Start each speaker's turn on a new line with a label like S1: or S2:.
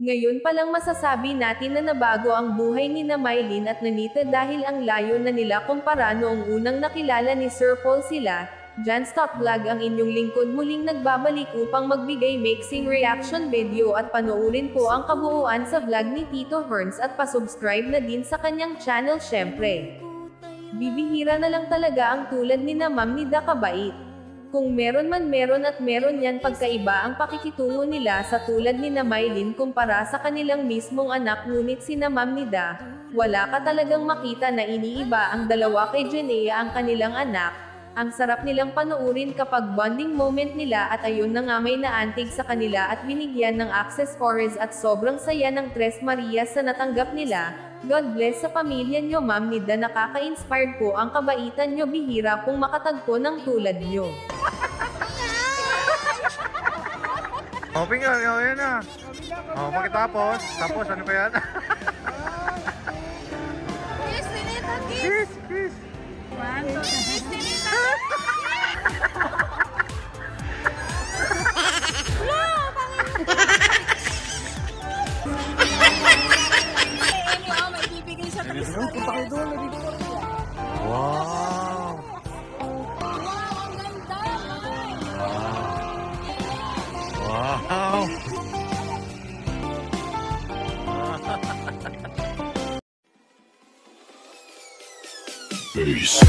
S1: Ngayon palang masasabi natin na nabago ang buhay ni na Mylene at Nanita dahil ang layo na nila kumpara noong unang nakilala ni Sir Paul sila. Jan Stop Vlog ang inyong lingkod muling nagbabalik upang magbigay mixing reaction video at panoorin po ang kabuuan sa vlog ni Tito Herns at pasubscribe na din sa kanyang channel syempre. Bibihira na lang talaga ang tulad ni na Ma'am Nida kabait. Kung meron man meron at meron yan pagkaiba ang pakikitungo nila sa tulad ni na Mylene kumpara sa kanilang mismong anak ngunit si na Ma'am Nida, wala ka talagang makita na iniiba ang dalawa kay Jenea ang kanilang anak. Ang sarap nilang panoorin kapag bonding moment nila at ayun na nga may naantig sa kanila at binigyan ng accessories at sobrang saya ng Tres Marias sa natanggap nila. God bless sa pamilya nyo Ma'am Nida, nakaka-inspired po ang kabaitan nyo, bihira pong makatagpo ng tulad nyo.
S2: Hoping nga, yan na. Pagkatapos, ano pa yan?
S3: Kiss, Ninita, kiss!
S2: Kiss!
S3: Kiss, Ninita! May bibigay sa Tres Marias.
S2: Wow!
S3: Wow, ang ganda!
S2: Wow!
S4: Peace.